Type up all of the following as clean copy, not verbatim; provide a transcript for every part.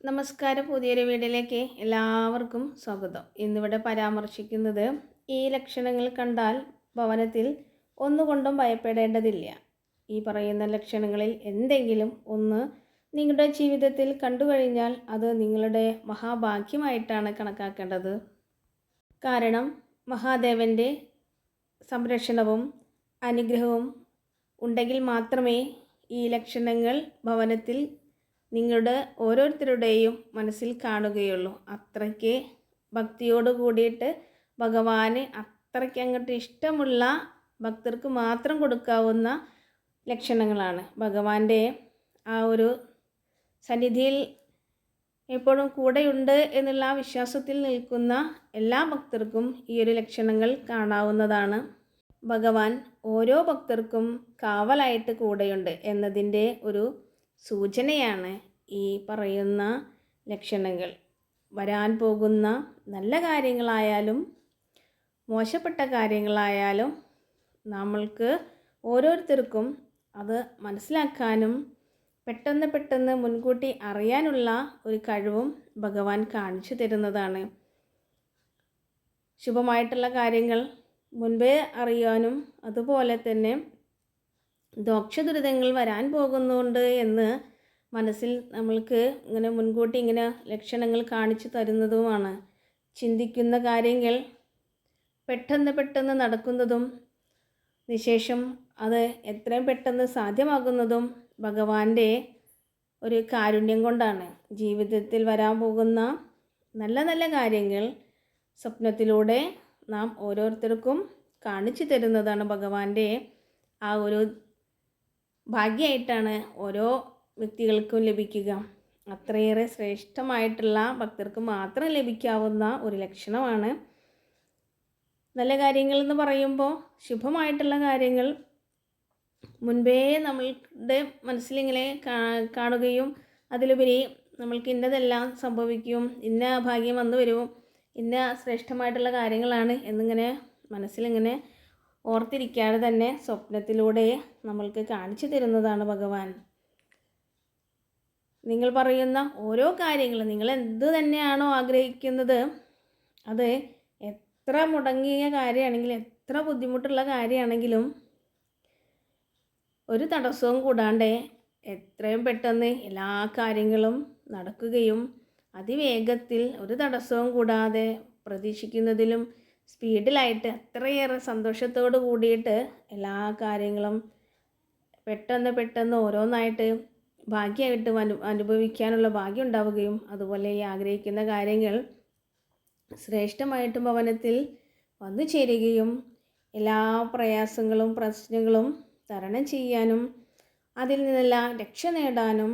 നമസ്കാരം. പുതിയൊരു വീഡിയോയിലേക്ക് എല്ലാവർക്കും സ്വാഗതം. ഇന്നിവിടെ പരാമർശിക്കുന്നത് ഈ ലക്ഷണങ്ങൾ കണ്ടാൽ ഭവനത്തിൽ ഒന്നുകൊണ്ടും ഭയപ്പെടേണ്ടതില്ല. ഈ പറയുന്ന ലക്ഷണങ്ങളിൽ എന്തെങ്കിലും ഒന്ന് നിങ്ങളുടെ ജീവിതത്തിൽ കണ്ടു കഴിഞ്ഞാൽ അത് നിങ്ങളുടെ മഹാഭാഗ്യമായിട്ടാണ് കണക്കാക്കേണ്ടത്. കാരണം മഹാദേവൻ്റെ സംരക്ഷണവും അനുഗ്രഹവും ഉണ്ടെങ്കിൽ മാത്രമേ ഈ ലക്ഷണങ്ങൾ ഭവനത്തിൽ നിങ്ങളുടെ ഓരോരുത്തരുടെയും മനസ്സിൽ കാണുകയുള്ളൂ. അത്രയ്ക്ക് ഭക്തിയോട് കൂടിയിട്ട് ഭഗവാന് അത്രയ്ക്ക് അങ്ങോട്ട് ഇഷ്ടമുള്ള ഭക്തർക്ക് മാത്രം കൊടുക്കാവുന്ന ലക്ഷണങ്ങളാണ്. ഭഗവാന്റെ ആ ഒരു സന്നിധിയിൽ എപ്പോഴും കൂടെയുണ്ട് എന്നുള്ള ആ വിശ്വാസത്തിൽ നിൽക്കുന്ന എല്ലാ ഭക്തർക്കും ഈ ഒരു ലക്ഷണങ്ങൾ കാണാവുന്നതാണ്. ഭഗവാൻ ഓരോ ഭക്തർക്കും കാവലായിട്ട് കൂടെയുണ്ട് എന്നതിൻ്റെ ഒരു സൂചനയാണ് ഈ പറയുന്ന ലക്ഷണങ്ങൾ. വരാൻ പോകുന്ന നല്ല കാര്യങ്ങളായാലും മോശപ്പെട്ട കാര്യങ്ങളായാലും നമ്മൾക്ക് ഓരോരുത്തർക്കും അത് മനസ്സിലാക്കാനും പെട്ടെന്ന് മുൻകൂട്ടി അറിയാനുള്ള ഒരു കഴിവും ഭഗവാൻ കാണിച്ചു തരുന്നതാണ്. ശുഭമായിട്ടുള്ള കാര്യങ്ങൾ മുൻപേ അറിയാനും അതുപോലെ തന്നെ ദോഷദുരിതങ്ങൾ വരാൻ പോകുന്നുണ്ട് എന്ന് മനസ്സിൽ നമ്മൾക്ക് ഇങ്ങനെ മുൻകൂട്ടി ഇങ്ങനെ ലക്ഷണങ്ങൾ കാണിച്ചു തരുന്നതുമാണ്. ചിന്തിക്കുന്ന കാര്യങ്ങൾ പെട്ടെന്ന് നടക്കുന്നതും നിശേഷം അത് എത്രയും പെട്ടെന്ന് സാധ്യമാകുന്നതും ഭഗവാന്റെ ഒരു കാരുണ്യം കൊണ്ടാണ്. ജീവിതത്തിൽ വരാൻ പോകുന്ന നല്ല കാര്യങ്ങൾ സ്വപ്നത്തിലൂടെ നാം ഓരോരുത്തർക്കും കാണിച്ചു തരുന്നതാണ് ഭഗവാന്റെ ആ ഒരു ഭാഗ്യമായിട്ടാണ് ഓരോ വ്യക്തികൾക്കും ലഭിക്കുക. അത്രയേറെ ശ്രേഷ്ഠമായിട്ടുള്ള ഭക്തർക്ക് മാത്രം ലഭിക്കാവുന്ന ഒരു ലക്ഷണമാണ്. നല്ല കാര്യങ്ങൾ എന്ന് പറയുമ്പോൾ ശുഭമായിട്ടുള്ള കാര്യങ്ങൾ മുൻപേ നമ്മളുടെ മനസ്സിലിങ്ങനെ കാണുകയും അതിലുപരി നമ്മൾക്ക് ഇന്നതെല്ലാം സംഭവിക്കും, ഇന്ന ഭാഗ്യം വന്നു വരും, ഇന്ന ശ്രേഷ്ഠമായിട്ടുള്ള കാര്യങ്ങളാണ് എന്നിങ്ങനെ മനസ്സിലിങ്ങനെ ഓർത്തിരിക്കാതെ തന്നെ സ്വപ്നത്തിലൂടെ നമ്മൾക്ക് കാണിച്ചു തരുന്നതാണ് ഭഗവാൻ. നിങ്ങൾ പറയുന്ന ഓരോ കാര്യങ്ങളും നിങ്ങൾ എന്ത് തന്നെയാണോ ആഗ്രഹിക്കുന്നത് അത് എത്ര മുടങ്ങിയ കാര്യമാണെങ്കിലും എത്ര ബുദ്ധിമുട്ടുള്ള കാര്യമാണെങ്കിലും ഒരു തടസ്സവും കൂടാണ്ട് എത്രയും പെട്ടെന്ന് എല്ലാ കാര്യങ്ങളും നടക്കുകയും അതിവേഗത്തിൽ ഒരു തടസ്സവും കൂടാതെ പ്രതീക്ഷിക്കുന്നതിലും സ്പീഡിലായിട്ട് അത്രയേറെ സന്തോഷത്തോട് കൂടിയിട്ട് എല്ലാ കാര്യങ്ങളും പെട്ടെന്ന് ഓരോന്നായിട്ട് ഭാഗ്യമായിട്ട് അനുഭവിക്കാനുള്ള ഭാഗ്യം ഉണ്ടാവുകയും അതുപോലെ ഈ ആഗ്രഹിക്കുന്ന കാര്യങ്ങൾ ശ്രേഷ്ഠമായിട്ടും ഭവനത്തിൽ വന്നു ചേരുകയും എല്ലാ പ്രയാസങ്ങളും പ്രശ്നങ്ങളും തരണം ചെയ്യാനും അതിൽ നിന്നെല്ലാം രക്ഷ നേടാനും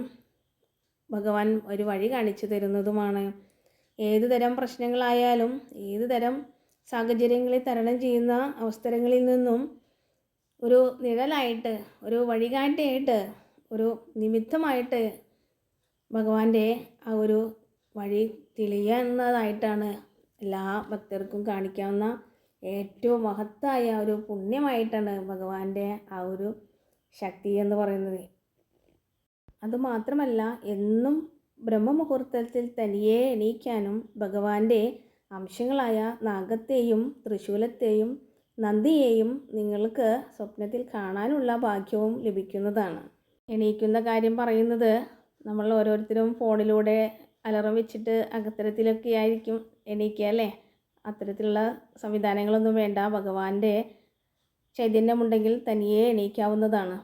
ഭഗവാൻ ഒരു വഴി കാണിച്ചു തരുന്നതുമാണ്. ഏതു തരം പ്രശ്നങ്ങളായാലും ഏതു തരം സാഹചര്യങ്ങളിൽ തരണം ചെയ്യുന്ന അവസരങ്ങളിൽ നിന്നും ഒരു നിഴലായിട്ട് ഒരു വഴികാട്ടിയായിട്ട് ഒരു നിമിത്തമായിട്ട് ഭഗവാന്റെ ആ ഒരു വഴി തെളിയുന്നതായിട്ടാണ് എല്ലാ ഭക്തർക്കും കാണിക്കാവുന്ന ഏറ്റവും മഹത്തായ ഒരു പുണ്യമായിട്ടാണ് ഭഗവാന്റെ ആ ഒരു ശക്തി എന്ന് പറയുന്നത്. അതുമാത്രമല്ല എന്നും ബ്രഹ്മമുഹൂർത്തത്തിൽ തനിയെ എണീക്കാനും ഭഗവാന്റെ അംശങ്ങളായ നാഗത്തെയും തൃശൂലത്തെയും നന്ദിയെയും നിങ്ങൾക്ക് സ്വപ്നത്തിൽ കാണാനുള്ള ഭാഗ്യവും ലഭിക്കുന്നതാണ്. എണീക്കുന്ന കാര്യം പറയുന്നത് നമ്മൾ ഓരോരുത്തരും ഫോണിലൂടെ അലാറം വെച്ചിട്ട് അത്തരത്തിലൊക്കെ ആയിരിക്കും എണീക്കുക അല്ലേ. അത്തരത്തിലുള്ള സംവിധാനങ്ങളൊന്നും വേണ്ട. ഭഗവാന്റെ ചൈതന്യമുണ്ടെങ്കിൽ തനിയെ എണീക്കാവുന്നതാണ്.